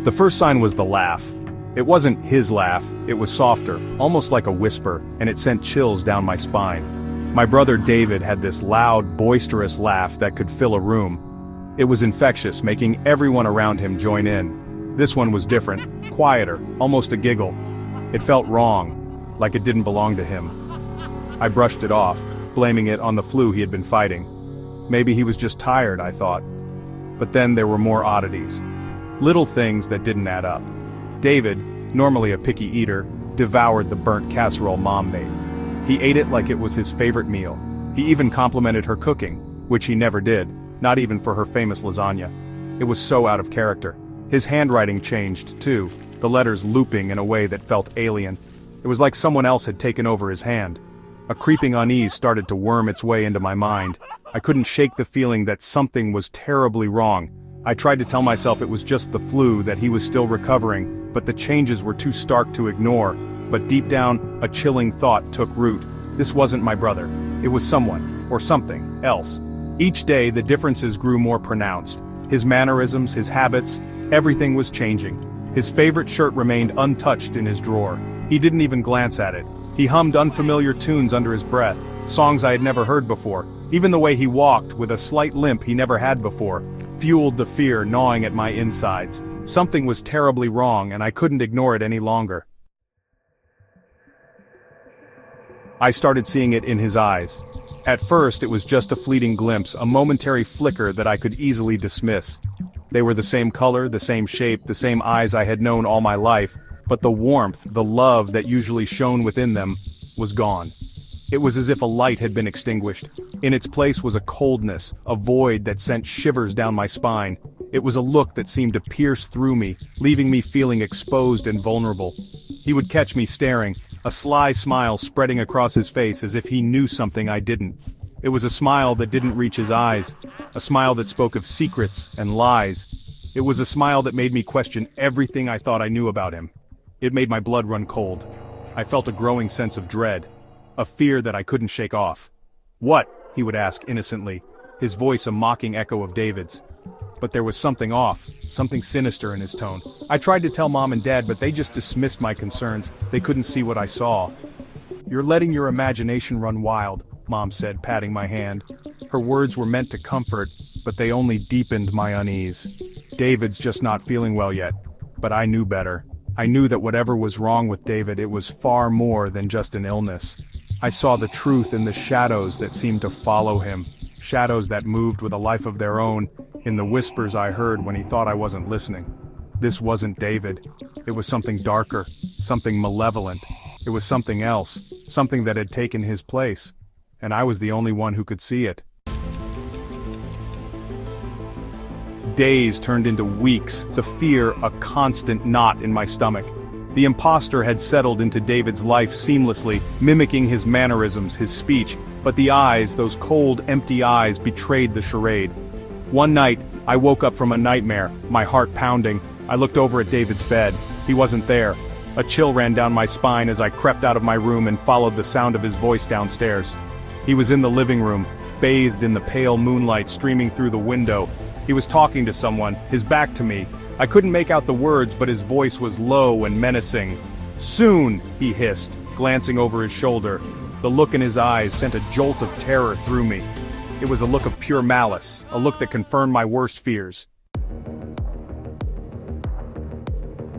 The first sign was the laugh. It wasn't his laugh, it was softer, almost like a whisper, and it sent chills down my spine. My brother David had this loud, boisterous laugh that could fill a room. It was infectious, making everyone around him join in. This one was different, quieter, almost a giggle. It felt wrong, like it didn't belong to him. I brushed it off, blaming it on the flu he had been fighting. Maybe he was just tired, I thought. But then there were more oddities. Little things that didn't add up. David, normally a picky eater, devoured the burnt casserole Mom made. He ate it like it was his favorite meal. He even complimented her cooking, which he never did, not even for her famous lasagna. It was so out of character. His handwriting changed, too, the letters looping in a way that felt alien. It was like someone else had taken over his hand. A creeping unease started to worm its way into my mind. I couldn't shake the feeling that something was terribly wrong. I tried to tell myself it was just the flu, that he was still recovering, but the changes were too stark to ignore. But deep down, a chilling thought took root. This wasn't my brother. It was someone, or something, else. Each day the differences grew more pronounced. His mannerisms, his habits, everything was changing. His favorite shirt remained untouched in his drawer. He didn't even glance at it. He hummed unfamiliar tunes under his breath, songs I had never heard before. Even the way he walked, with a slight limp he never had before, fueled the fear gnawing at my insides. Something was terribly wrong, and I couldn't ignore it any longer. I started seeing it in his eyes. At first it was just a fleeting glimpse, a momentary flicker that I could easily dismiss. They were the same color, the same shape, the same eyes I had known all my life, but the warmth, the love that usually shone within them, was gone. It was as if a light had been extinguished. In its place was a coldness, a void that sent shivers down my spine. It was a look that seemed to pierce through me, leaving me feeling exposed and vulnerable. He would catch me staring, a sly smile spreading across his face as if he knew something I didn't. It was a smile that didn't reach his eyes, a smile that spoke of secrets and lies. It was a smile that made me question everything I thought I knew about him. It made my blood run cold. I felt a growing sense of dread, a fear that I couldn't shake off. "What?" he would ask innocently, his voice a mocking echo of David's. But there was something off, something sinister in his tone. I tried to tell Mom and Dad, but they just dismissed my concerns. They couldn't see what I saw. "You're letting your imagination run wild," Mom said, patting my hand. Her words were meant to comfort, but they only deepened my unease. David's just not feeling well yet. But I knew better. I knew that whatever was wrong with David, it was far more than just an illness. I saw the truth in the shadows that seemed to follow him, shadows that moved with a life of their own, in the whispers I heard when he thought I wasn't listening. This wasn't David. It was something darker, something malevolent. It was something else, something that had taken his place, and I was the only one who could see it. Days turned into weeks, the fear a constant knot in my stomach. The imposter had settled into David's life seamlessly, mimicking his mannerisms, his speech, but the eyes, those cold, empty eyes, betrayed the charade. One night, I woke up from a nightmare, my heart pounding. I looked over at David's bed. He wasn't there. A chill ran down my spine as I crept out of my room and followed the sound of his voice downstairs. He was in the living room, bathed in the pale moonlight streaming through the window. He was talking to someone, his back to me. I couldn't make out the words, but his voice was low and menacing. "Soon," he hissed, glancing over his shoulder. The look in his eyes sent a jolt of terror through me. It was a look of pure malice, a look that confirmed my worst fears.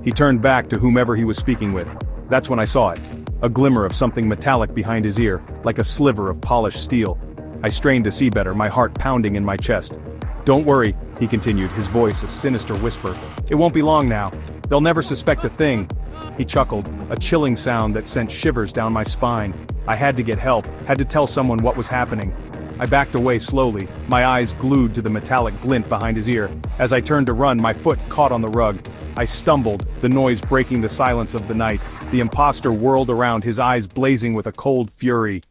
He turned back to whomever he was speaking with. That's when I saw it. A glimmer of something metallic behind his ear, like a sliver of polished steel. I strained to see better, my heart pounding in my chest. "Don't worry," he continued, his voice a sinister whisper. "It won't be long now. They'll never suspect a thing." He chuckled, a chilling sound that sent shivers down my spine. I had to get help, had to tell someone what was happening. I backed away slowly, my eyes glued to the metallic glint behind his ear. As I turned to run, my foot caught on the rug. I stumbled, the noise breaking the silence of the night. The imposter whirled around, his eyes blazing with a cold fury.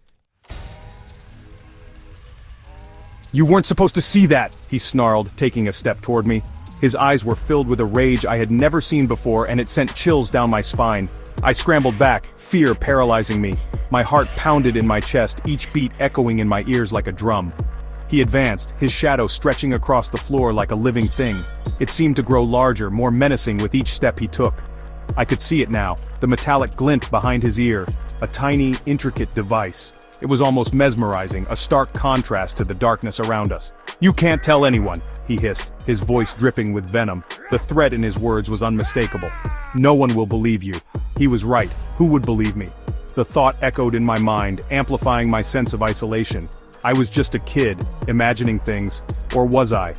"You weren't supposed to see that!" he snarled, taking a step toward me. His eyes were filled with a rage I had never seen before, and it sent chills down my spine. I scrambled back, fear paralyzing me. My heart pounded in my chest, each beat echoing in my ears like a drum. He advanced, his shadow stretching across the floor like a living thing. It seemed to grow larger, more menacing with each step he took. I could see it now, the metallic glint behind his ear, a tiny, intricate device. It was almost mesmerizing, a stark contrast to the darkness around us. "You can't tell anyone," he hissed, his voice dripping with venom. The threat in his words was unmistakable. "No one will believe you." He was right. Who would believe me? The thought echoed in my mind, amplifying my sense of isolation. I was just a kid, imagining things, or was I?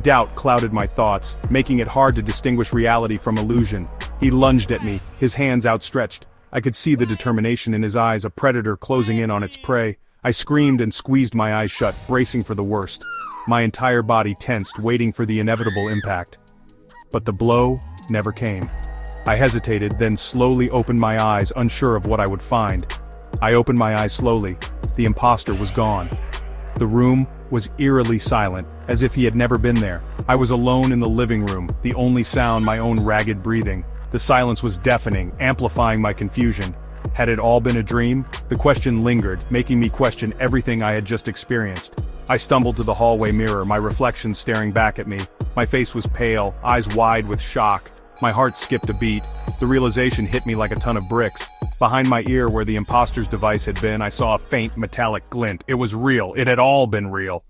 Doubt clouded my thoughts, making it hard to distinguish reality from illusion. He lunged at me, his hands outstretched. I could see the determination in his eyes, a predator closing in on its prey. I screamed and squeezed my eyes shut, bracing for the worst. My entire body tensed, waiting for the inevitable impact. But the blow never came. I hesitated, then slowly opened my eyes, unsure of what I would find. I opened my eyes slowly. The imposter was gone. The room was eerily silent, as if he had never been there. I was alone in the living room, the only sound my own ragged breathing. The silence was deafening, amplifying my confusion. Had it all been a dream? The question lingered, making me question everything I had just experienced. I stumbled to the hallway mirror, my reflection staring back at me. My face was pale, eyes wide with shock. My heart skipped a beat. The realization hit me like a ton of bricks. Behind my ear where the imposter's device had been, I saw a faint metallic glint. It was real. It had all been real.